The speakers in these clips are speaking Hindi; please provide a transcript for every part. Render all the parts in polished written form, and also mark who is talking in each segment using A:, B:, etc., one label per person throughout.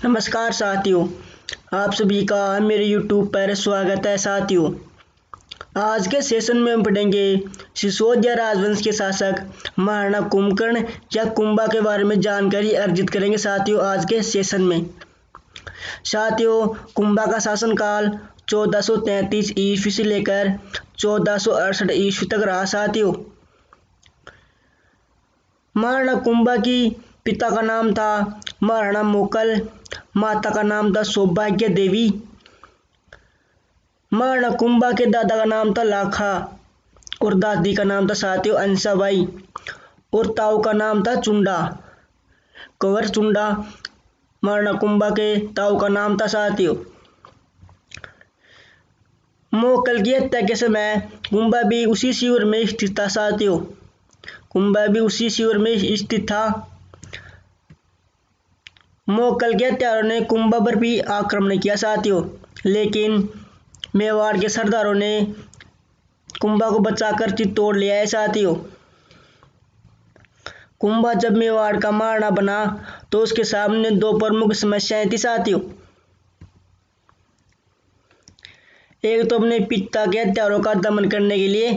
A: नमस्कार साथियों, आप सभी का मेरे YouTube पर स्वागत है साथियों। आज के सेशन में हम पढ़ेंगे सिसोदिया राजवंश के शासक महाराणा कुंभकर्ण या कुंभा के बारे में जानकारी अर्जित करेंगे साथियों आज के सेशन में। साथियों, कुंभा का शासनकाल 1433 ईस्वी से लेकर 1468 ईस्वी तक रहा साथियों। महाराणा कुंभा की पिता का नाम था महाराणा मोकल, माता का नाम था सौभाग्य देवी। महाराणा कुंभा के दादा का नाम था लाखा और दादी का नाम था साथियों अंसाबाई और ताऊ का नाम था चुंडा, कंवर चुंडा। महाराणा कुंभा के ताऊ का नाम था साथियों। मोकल की हत्या के समय कुंभा भी उसी शिविर में स्थित था साथियों। कुंभा भी उसी शिविर में स्थित था। मोकल के हत्यारों ने कुंभा पर भी आक्रमण किया साथियों, लेकिन मेवाड़ के सरदारों ने कुंभा को बचाकर चित्तौड़ ले आए साथियों। कुंभा जब मेवाड़ का महाराणा बना तो उसके सामने दो प्रमुख समस्याएं थी साथियों। एक तो अपने पिता के हत्यारों का दमन करने के लिए,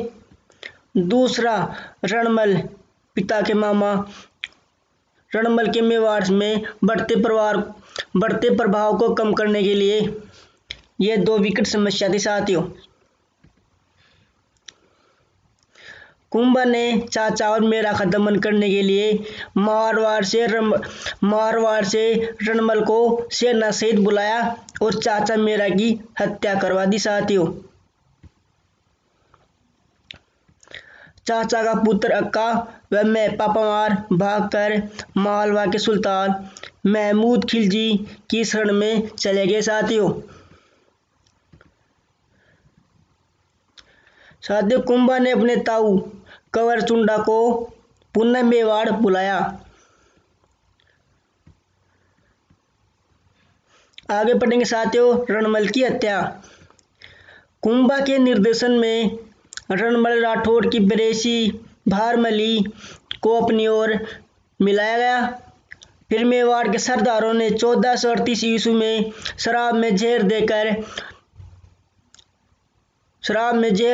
A: दूसरा रणमल पिता के मामा रणमल के मेवाड़ में बढ़ते प्रभाव को कम करने के लिए। ये दो विकट समस्या थी साथियों। कुंभा ने चाचा और मेरा का दमन करने के लिए मारवाड़ से रणमल को सेना सहित बुलाया और चाचा मेरा की हत्या करवा दी साथियों। चाचा का पुत्र अक्का व मैं पापामार भागकर मालवा के सुल्तान महमूद खिलजी की शरण में चले गए साथियों। कुंभा ने अपने ताऊ कंवर चुंडा को पुनः मेवाड़ बुलाया। आगे पढ़ेंगे साथियों रणमल की हत्या। कुंभा के निर्देशन में रणमल राठौड़ की बरेसी भारमली को अपनी ओर मिलाया गया। फिर मेवाड़ के सरदारों ने 1438 ईस्वी में शराब में जहर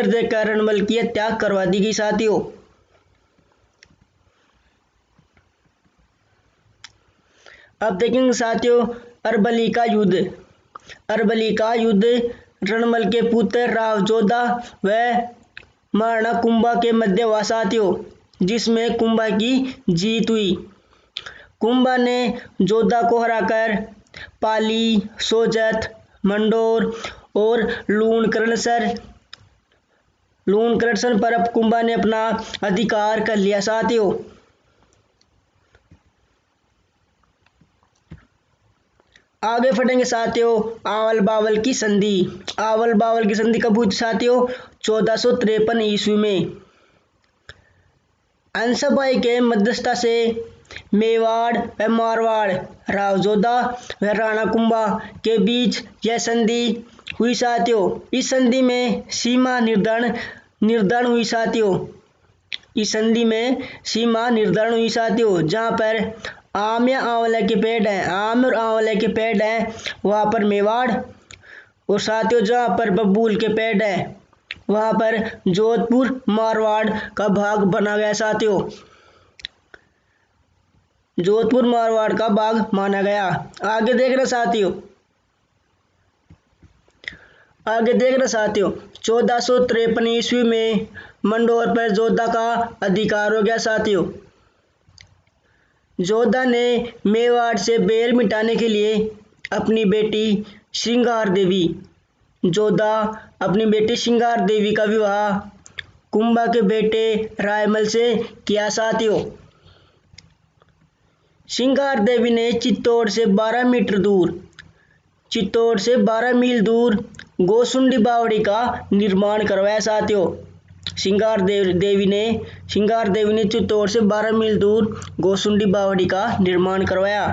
A: देकर रणमल की हत्या करवा दी गई साथियों। अब देखेंगे साथियों अरबली का युद्ध। अरबली का युद्ध रणमल के पुत्र राव जोधा व महाराणा कुंभा के मध्य हुआ साथियों, जिसमें कुंभा की जीत हुई। कुंभा ने जोधा को हराकर पाली, सोजत, मंडोर और लूणकरणसर पर अब कुंभा ने अपना अधिकार कर लिया साथियों। आगे बढ़ेंगे साथियों आवल बावल की संधि। आवल बावल की संधि कब हुई साथियों? 1453 ईस्वी में। अंसाबाई के मध्यस्थता से मेवाड़ व मारवाड़, राव जोधा व राणा कुंभा के बीच यह संधि हुई साथियों। इस संधि में सीमा निर्धारण हुई साथियों। इस संधि में सीमा निर्धारण हुई साथियों। जहाँ पर आम या आंवले के पेड़ हैं, आम और आंवले के पेड़ हैं, वहाँ पर मेवाड़, और साथियों जहाँ पर बबूल के पेड़ हैं वहाँ पर जोधपुर मारवाड़ का भाग बना गया साथियों। जोधपुर मारवाड़ का भाग माना गया। आगे देखना साथियों 1453 ईस्वी में मंडोर पर जोधा का अधिकार हो गया साथियों। जोधा ने मेवाड़ से बैर मिटाने के लिए अपनी बेटी श्रृंगार देवी का विवाह कुंभा के बेटे रायमल से किया साथियों। श्रृंगार देवी ने चित्तौड़ से 12 मील दूर गोसुंडी बावड़ी का निर्माण करवाया साथियों। श्रृंगार देवी ने चित्तौड़ से 12 मील दूर गोसुंडी बावड़ी का निर्माण करवाया।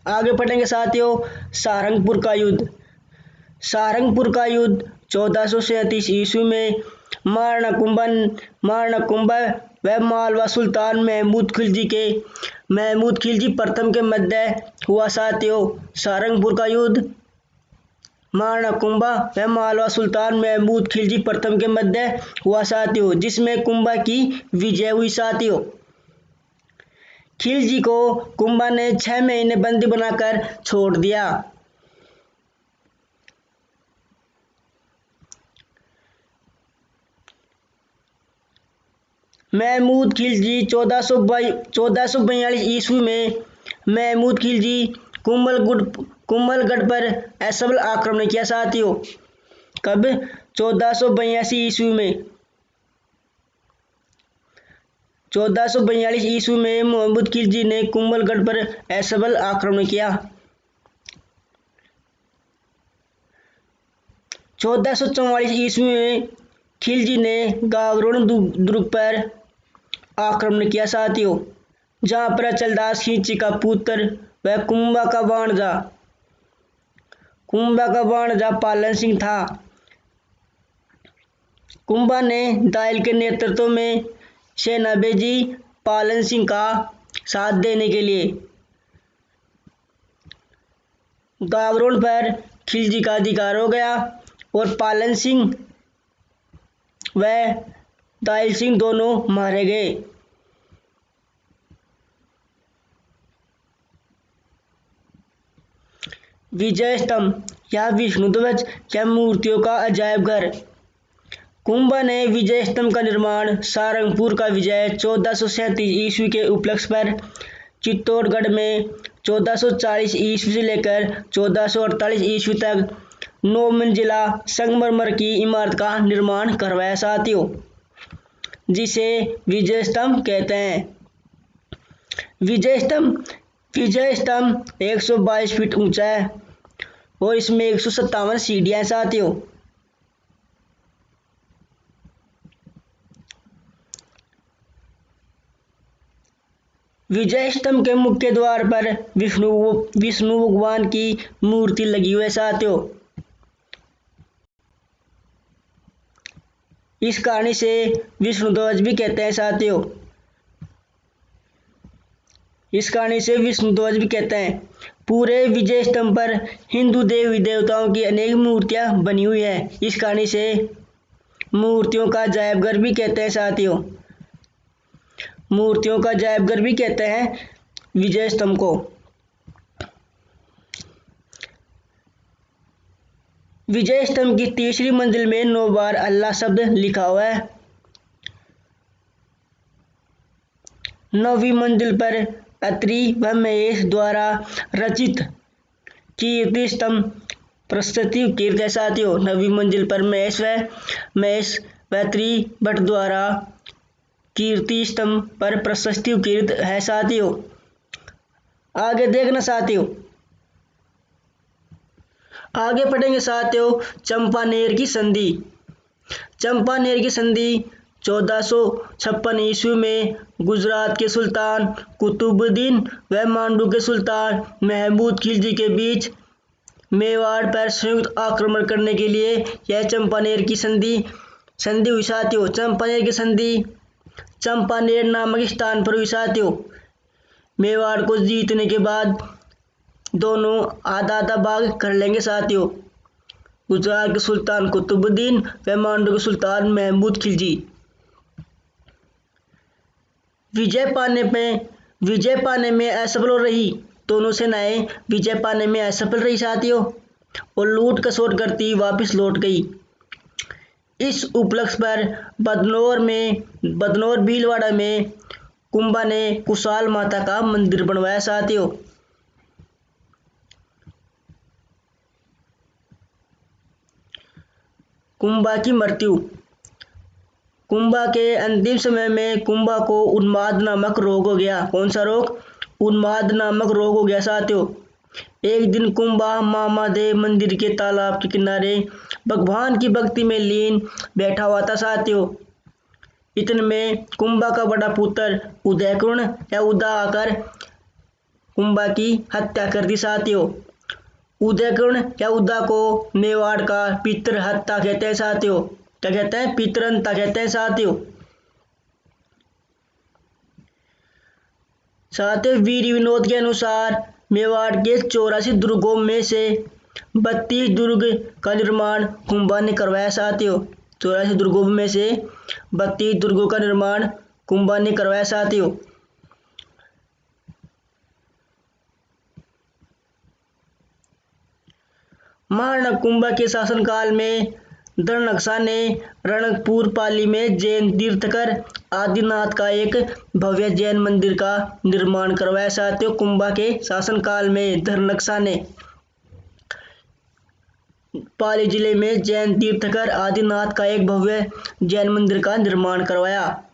A: आगे पढ़ेंगे साथियों सारंगपुर का युद्ध। सारंगपुर का युद्ध 1437 ईस्वी में महाराणा कुंभा व मालवा सुल्तान महमूद खिलजी प्रथम के मध्य हुआ साथियों सारंगपुर का युद्ध। महाराणा कुंभा व मालवा सुल्तान महमूद खिलजी प्रथम के मध्य हुआ साथियों, जिसमें कुंभा की विजय हुई साथियों। खिलजी को कुंभा ने 6 महीने बंदी बनाकर छोड़ दिया। महमूद खिलजी 1442 ईस्वी में महमूद खिलजी कुंभलगढ़ पर असफल आक्रमण किया साथियों। कब? 1442 ईस्वी में। 1442 ईस्वी में महमूद खिलजी ने कुंभलगढ़ पर असफल आक्रमण किया। 1444 ईस्वी में खिलजी ने गागरोन दुर्ग पर आक्रमण किया साथियों, जहां पर अचलदास खिलजी का पुत्र व कुंभा का भाणजा पालन सिंह था। कुंभा ने दाइल के नेतृत्व में सेना भेजी पालन सिंह का साथ देने के लिए। गागरोन पर खिलजी का अधिकार हो गया और पालन सिंह व दाइल सिंह दोनों मारे गए। विजय स्तंभ या विष्णु ध्वज या मूर्तियों का अजायब घर। कुंभा ने विजय स्तंभ का निर्माण सारंगपुर का विजय 1437 ईस्वी के उपलक्ष्य पर चित्तौड़गढ़ में 1440 ईस्वी से लेकर 1448 ईस्वी तक 9 मंजिला संगमरमर की इमारत का निर्माण करवाया साथियों, जिसे विजय स्तंभ कहते हैं। विजय स्तंभ 122 फीट ऊंचा है और इसमें 157 सीढ़ियां हैं साथियों। विजय स्तंभ के मुख्य द्वार पर विष्णु भगवान की मूर्ति लगी हुई है साथियों। इस कहानी से विष्णु ध्वज भी कहते हैं साथियों। पूरे विजय स्तंभ पर हिंदू देवी देवताओं की अनेक मूर्तियां बनी हुई है। इस कहानी से मूर्तियों का अजायब घर भी कहते हैं साथियों। मूर्तियों का अजायब घर भी कहते हैं विजय स्तंभ को। विजय स्तंभ की तीसरी मंजिल में 9 बार अल्लाह शब्द लिखा हुआ है। 9वीं मंजिल पर अत्रि व महेश द्वारा रचित कीर्ति स्तंभ प्रस्तुति कीर्त है साथियों। 9वीं मंजिल पर महेश व अत्रि भट्ट द्वारा कीर्ति स्तंभ पर प्रशस्ति कीर्त है साथियों। आगे देखना साथियों, आगे पढ़ेंगे साथियों चंपानेर की संधि। चंपानेर की संधि 1456 ईस्वी में गुजरात के सुल्तान कुतुबुद्दीन व मांडू के सुल्तान महमूद खिलजी के बीच मेवाड़ पर संयुक्त आक्रमण करने के लिए यह चंपानेर की संधि हुई साथियों। चंपानेर की संधि चंपानेर नामक स्थान पर हुई साथियों। मेवाड़ को जीतने के बाद दोनों आधा आधा भाग कर लेंगे साथियों, गुजरात के सुल्तान कुतुबुद्दीन व मांडू के सुल्तान महमूद खिलजी। विजय पाने में असफल रही। दोनों सेनाएं विजय पाने में असफल रही साथियों और लूट खसोट करती वापस लौट गई। इस उपलक्ष्य पर बदनौर भीलवाड़ा में कुंभा ने कुशाल माता का मंदिर बनवाया साथियों। कुंभा की मृत्यु। कुंभा के अंतिम समय में कुंभा को उन्माद नामक रोग हो गया। कौन सा रोग? उन्माद नामक रोग हो गया साथियों। एक दिन कुंभा महादेव मंदिर के तालाब के किनारे भगवान की भक्ति में लीन बैठा हुआ था साथियों। इतने में कुंभा का बड़ा पुत्र उदय आकर कुंभा की हत्या कर दी साथियों। उदय को मेवाड़ का पितृ हत्या कहते हैं साथियों। क्या कहते हैं? पितृहत्या कहते हैं साथियों। साथियों वीर विनोद के अनुसार मेवाड़ के 84 दुर्गों में से 32 दुर्ग का निर्माण कुंभा ने करवाया। साथियों 84 दुर्गों में से 32 दुर्गों का निर्माण कुंभा ने करवाया। साथियों महाराणा कुंभा के शासनकाल में धर्मनक्शा ने रणकपुर पाली में जैन तीर्थकर आदिनाथ का एक भव्य जैन मंदिर का निर्माण करवाया। साथियों कुंभा के शासनकाल में धर्मनक्शा ने पाली जिले में जैन तीर्थकर आदिनाथ का एक भव्य जैन मंदिर का निर्माण करवाया।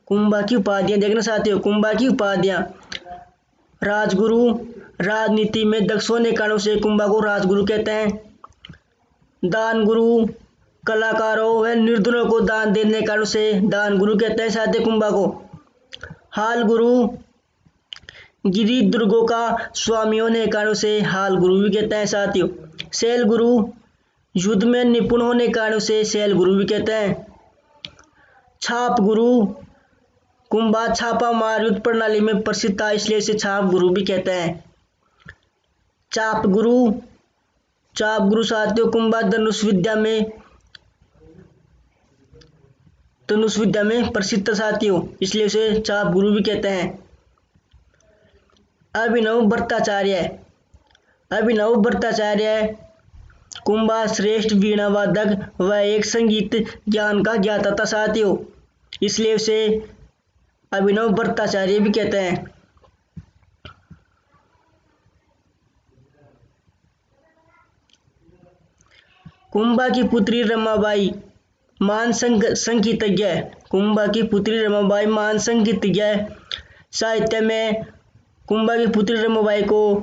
A: कुंभा की उपाधियां देखना। साथियों कुंभा की उपाधियां राजगुरु, राजनीति में दक्ष होने के कारणों से कुंभा को राजगुरु कहते हैं। दान गुरु, कलाकारों व निर्धनों को दान देने के कारणों से दान गुरु कहते हैं। साथियों कुंभा को हाल गुरु, गिरी दुर्गों का स्वामी होने के कारणों से हाल गुरु भी कहते हैं। साथियों शैल गुरु, युद्ध में निपुण होने के कारणों से शैल गुरु भी कहते हैं। छाप गुरु, कुंभा छापा मार युद्ध प्रणाली में प्रसिद्ध था इसलिए इसे छाप गुरु भी कहते हैं। चाप गुरु, चाप गुरु साथियों कुंभा धनुष विद्या में प्रसिद्ध साथियों इसलिए उसे चाप गुरु भी कहते हैं। अभिनव भट्टाचार्य, अभिनव भट्टाचार्य कुंभा श्रेष्ठ वीणा वादक व एक संगीत ज्ञान का ज्ञाता था। साथियों इसलिए उसे अभिनव भट्टाचार्य भी कहते हैं। कुंभा की पुत्री रमाबाई महान संगीतज्ञ, कुंभा की पुत्री रमाबाई महान संगीतज्ञ। साहित्य में कुंभा की पुत्री रमाबाई को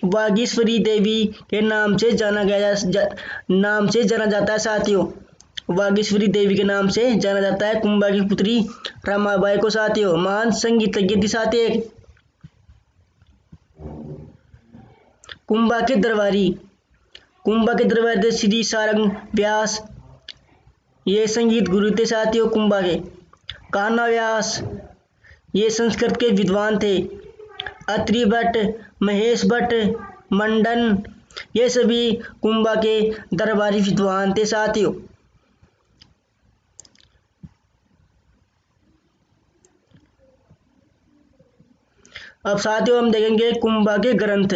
A: वागीश्वरी देवी के नाम से जाना जाता है। साथियों वागीश्वरी देवी के नाम से जाना जाता है कुंभा की पुत्री रमाबाई को। साथियों महान संगीतज्ञ थी। साथियों कुंभा के दरबारी, कुंभा के दरबारी श्री सारंग व्यास ये संगीत गुरु थे। साथियों कुंभा के कान्हा व्यास ये संस्कृत के विद्वान थे। अत्रि भट्ट, महेश भट्ट, मंडन ये सभी कुंभा के दरबारी विद्वान थे। साथियों अब साथियों हम देखेंगे कुंभा के ग्रंथ।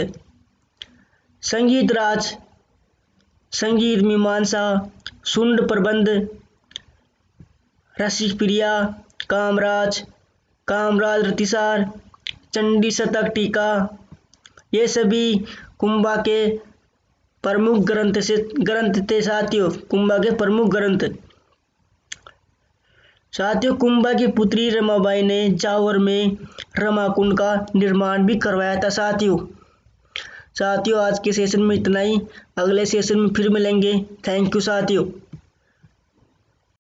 A: संगीत राज, संगीत मीमांसा, सुंड प्रबंध, रसिक प्रिया, कामराज, कामराज रतिसार, चंडी शतक टीका ये सभी कुंभा के प्रमुख ग्रंथ थे। साथियों कुंभा के प्रमुख ग्रंथ। साथियों कुंभा की पुत्री रमाबाई ने जावर में रमाकुंड का निर्माण भी करवाया था। साथियों आज के सेशन में इतना ही, अगले सेशन में फिर मिलेंगे। थैंक यू साथियों।